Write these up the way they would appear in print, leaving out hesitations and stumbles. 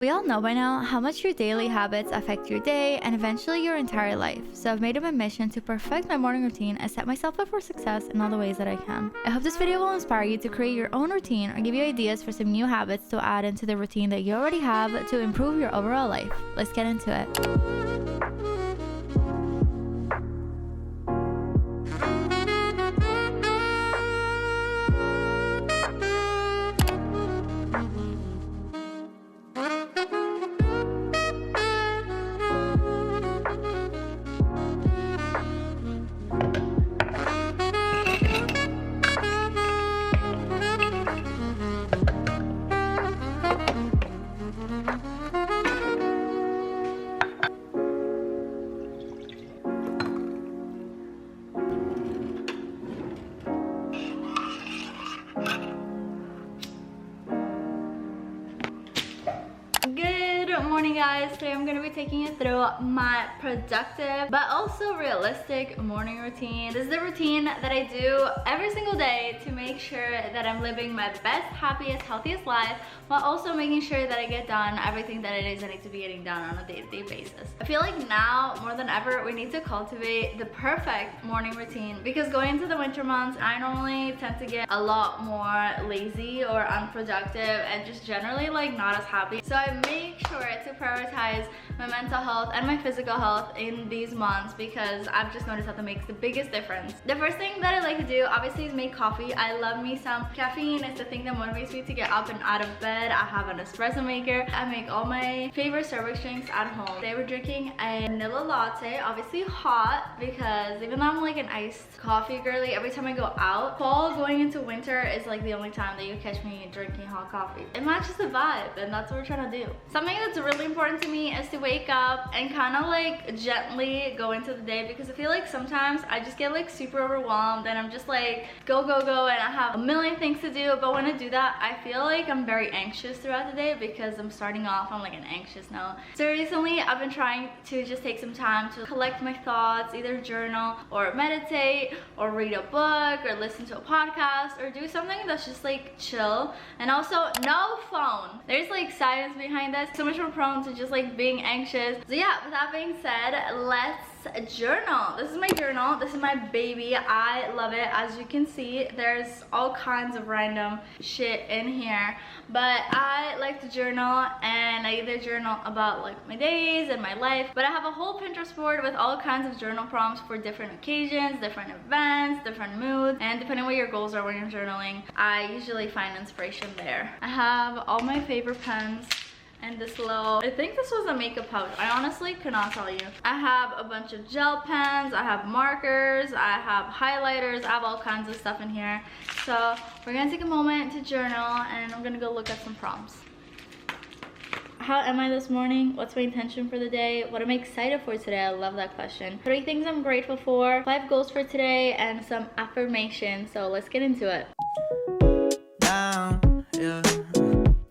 We all know by now how much your daily habits affect your day and eventually your entire life. So I've made it my mission to perfect my morning routine and set myself up for success in all the ways that I can. I hope this video will inspire you to create your own routine or give you ideas for some new habits to add into the routine that you already have to improve your overall life. Let's get into it. Good morning, guys. Today I'm gonna be taking you through my productive but also realistic morning routine. This is the routine that I do every single day to make sure that I'm living my best, happiest, healthiest life while also making sure that I get done everything that it is I need to be getting done on a day-to-day basis. I feel like now more than ever we need to cultivate the perfect morning routine because going into the winter months I normally tend to get a lot more lazy or unproductive and just generally like not as happy. So I make sure to prioritize my mental health and my physical health in these months because I've just noticed that makes the biggest difference. The first thing that I like to do obviously is make coffee. I love me some caffeine. It's the thing that motivates me to get up and out of bed. I have an espresso maker. I make all my favorite Starbucks drinks at home. Today we're drinking a vanilla latte, obviously hot because even though I'm like an iced coffee girly, every time I go out, fall going into winter is like the only time that you catch me drinking hot coffee. It matches the vibe and that's what we're trying to do. Something that's really important to me is to wake up and kind of like gently go into the day because I feel like sometimes I just get like super overwhelmed and I'm just like go and I have a million things to do, but when I do that I feel like I'm very anxious throughout the day because I'm starting off on like an anxious note. So recently I've been trying to just take some time to collect my thoughts, either journal or meditate or read a book or listen to a podcast or do something that's just like chill, and also no phone. There's like science behind this. So much more prone to just like being anxious. So yeah, with that being said, let's journal. This is my journal. This is my baby. I love it. As you can see, there's all kinds of random shit in here, but I like to journal, and I either journal about like my days and my life, but I have a whole Pinterest board with all kinds of journal prompts for different occasions, different events, different moods, and depending what your goals are when you're journaling, I usually find inspiration there. I have all my favorite pens and this little, I think this was a makeup pouch. I honestly could not tell you. I have a bunch of gel pens, I have markers, I have highlighters, I have all kinds of stuff in here. So we're gonna take a moment to journal and I'm gonna go look at some prompts. How am I this morning? What's my intention for the day? What am I excited for today? I love that question. 3 things I'm grateful for, 5 goals for today, and some affirmations. So let's get into it. Down, yeah.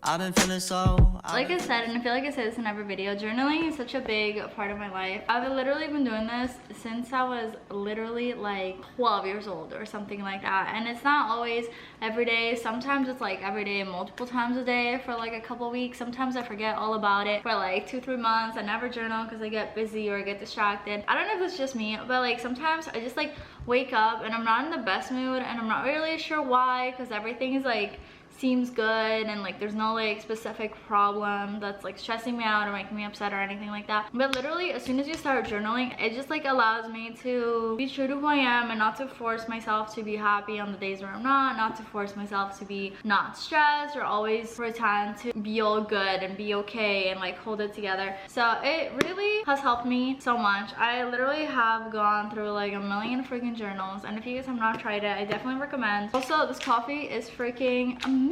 I've been feeling so like I said, and I feel like I say this in every video, journaling is such a big part of my life. I've literally been doing this since I was literally like 12 years old or something like that, and it's not always every day. Sometimes it's like every day, multiple times a day for like a couple weeks. Sometimes I forget all about it for like 2-3 months. I never journal because I get busy or I get distracted. I don't know if it's just me, but like sometimes I just like wake up and I'm not in the best mood and I'm not really sure why, because everything is like seems good and like there's no like specific problem that's like stressing me out or making me upset or anything like that. But literally as soon as you start journaling, it just like allows me to be true to who I am and not to force myself to be happy on the days where I'm not to force myself to be not stressed or always pretend to be all good and be okay and like hold it together. So it really has helped me so much. I literally have gone through like a million freaking journals, and if you guys have not tried it, I definitely recommend. Also, this coffee is freaking amazing.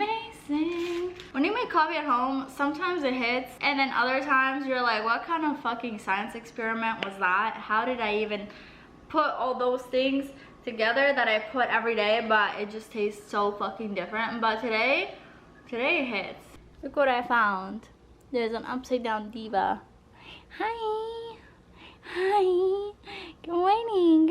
When you make coffee at home, sometimes it hits, and then other times you're like, what kind of fucking science experiment was that? How did I even put all those things together that I put every day? But it just tastes so fucking different. But today it hits. Look what I found. There's an upside down diva. Hi. Good morning.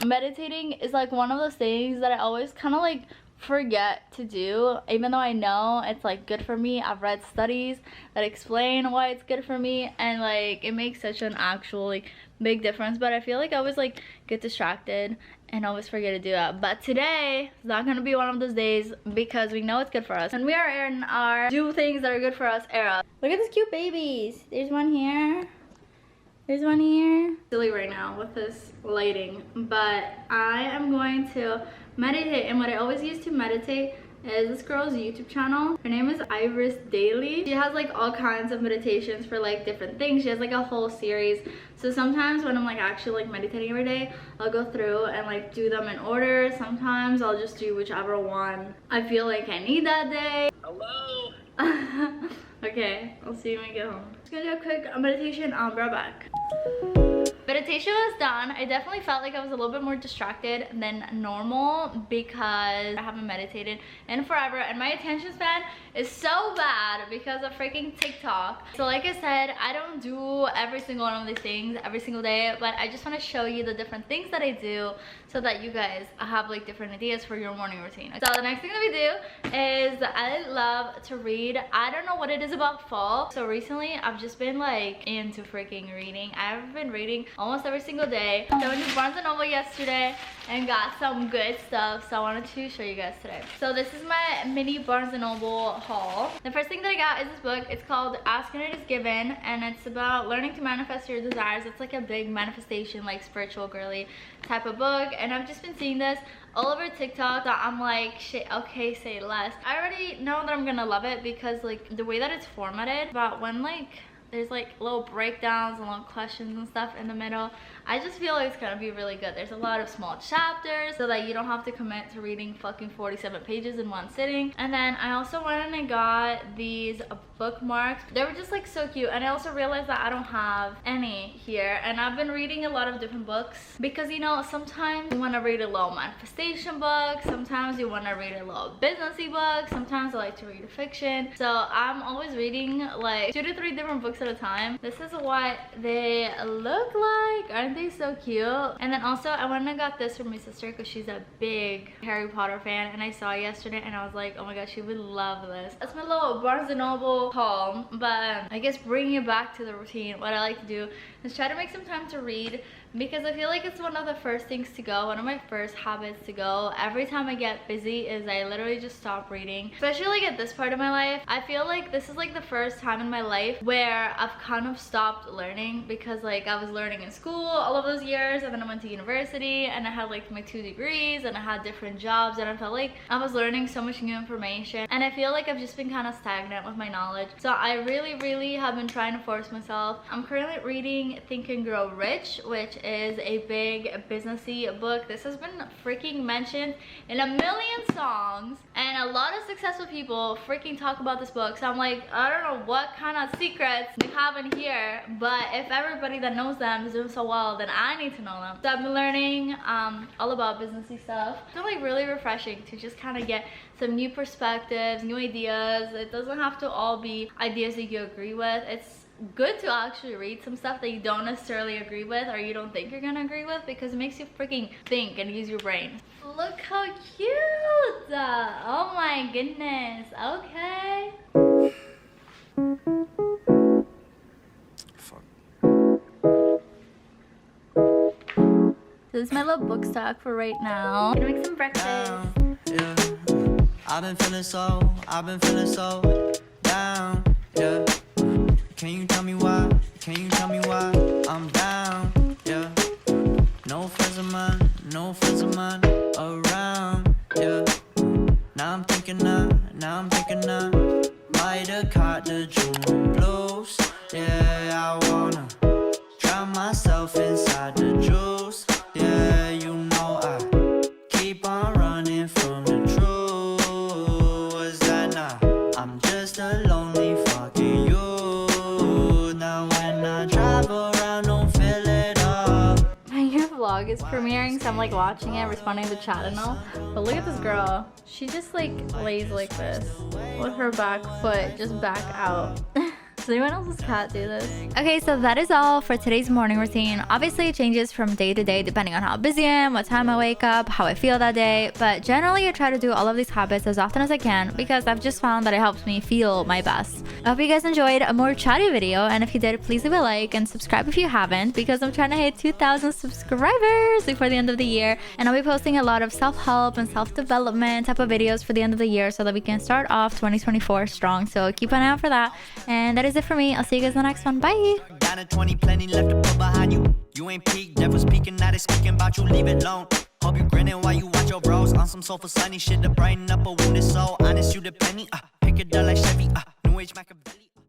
Meditating is like one of those things that I always kind of like forget to do, even though I know it's like good for me. I've read studies that explain why it's good for me, and like it makes such an actual like big difference. But I feel like I always like get distracted and always forget to do that. But today is not gonna be one of those days because we know it's good for us and we are in our do things that are good for us era. Look at these cute babies. There's one here, there's one here. Silly right now with this lighting, but I am going to meditate, and what I always use to meditate is this girl's YouTube channel. Her name is Iris Daily. She has like all kinds of meditations for like different things. She has like a whole series. So sometimes when I'm like actually like meditating every day, I'll go through and like do them in order. Sometimes I'll just do whichever one I feel like I need that day. Hello. Okay, I'll see you when I get home. Just gonna do a quick meditation. I'll be right back. Meditation was done. I definitely felt like I was a little bit more distracted than normal because I haven't meditated in forever, and my attention span is so bad because of freaking TikTok. So like I said, I don't do every single one of these things every single day, but I just want to show you the different things that I do so that you guys have like different ideas for your morning routine. So the next thing that we do is I love to read. I don't know what it is about fall. So recently I've just been like into freaking reading. I've been reading almost every single day. So I went to Barnes & Noble yesterday and got some good stuff, so I wanted to show you guys today. So this is my mini Barnes & Noble haul. The first thing that I got is this book. It's called Ask and It Is Given, and it's about learning to manifest your desires. It's like a big manifestation, like spiritual girly type of book, and I've just been seeing this all over TikTok that I'm like, shit, okay, say less. I already know that I'm gonna love it because like the way that it's formatted, but when like there's like little breakdowns and little questions and stuff in the middle, I just feel like it's gonna be really good. There's a lot of small chapters so that you don't have to commit to reading fucking 47 pages in one sitting. And then I also went and I got these bookmarks. They were just like so cute, and I also realized that I don't have any here, and I've been reading a lot of different books because, you know, sometimes you want to read a little manifestation book, sometimes you want to read a little businessy book, sometimes I like to read a fiction. So I'm always reading like 2 to 3 different books at a time. This is what they look like. Aren't they so cute? And then also I went and got this for my sister because she's a big Harry Potter fan, and I saw it yesterday and I was like, oh my gosh, she would love this. That's my little Barnes & Noble haul. But I guess bringing it back to the routine, what I like to do is try to make some time to read, because I feel like it's one of the first things to go, one of my first habits to go. Every time I get busy is I literally just stop reading, especially like at this part of my life. I feel like this is like the first time in my life where I've kind of stopped learning, because like I was learning in school all of those years, and then I went to university and I had like my 2 degrees and I had different jobs, and I felt like I was learning so much new information, and I feel like I've just been kind of stagnant with my knowledge. So I really have been trying to force myself. I'm currently reading Think and Grow Rich, which is a big businessy book. This has been freaking mentioned in a million songs, and a lot of successful people freaking talk about this book. So I'm like, I don't know what kind of secrets they have in here, but if everybody that knows them is doing so well, then I need to know them. So I've been learning all about businessy stuff. It's been like really refreshing to just kind of get some new perspectives, new ideas. It doesn't have to all be ideas that you agree with. It's good to actually read some stuff that you don't necessarily agree with, or you don't think you're gonna agree with, because it makes you freaking think and use your brain. Look how cute! Oh my goodness. Okay. Fuck. This is my little book stock for right now. Gonna make some breakfast. Yeah. I've been feeling so down, yeah. Can you tell me why? Can you tell me why I'm down? Yeah. No friends of mine around. Yeah. Now I'm thinking I might have caught the June blues. Yeah, I wanna drown myself inside the juice. Yeah, you know I keep on running from the truth. Was that not? I'm just a lonely fucking you. Vlog is premiering, so I'm like watching it, responding to chat and all. But look at this girl. She just like lays like this with her back foot just back out. Does anyone else's cat do this? Okay, so that is all for today's morning routine. Obviously, it changes from day to day depending on how busy I am, what time I wake up, how I feel that day. But generally, I try to do all of these habits as often as I can because I've just found that it helps me feel my best. I hope you guys enjoyed a more chatty video, and if you did, please leave a like and subscribe if you haven't, because I'm trying to hit 2,000 subscribers before the end of the year, and I'll be posting a lot of self-help and self-development type of videos for the end of the year so that we can start off 2024 strong. So keep an eye out for that, and that is it for me. I'll see you guys in the next one. Bye. Down to 20, plenty left to put behind you. You ain't peaked, never speaking, now they speaking about you, leave it alone. Hope you grinning while you watch your bros on some sofa sunny shit to brighten up a wounded soul. Honest, you the penny, pick it up like Chevy, new age Machiavelli.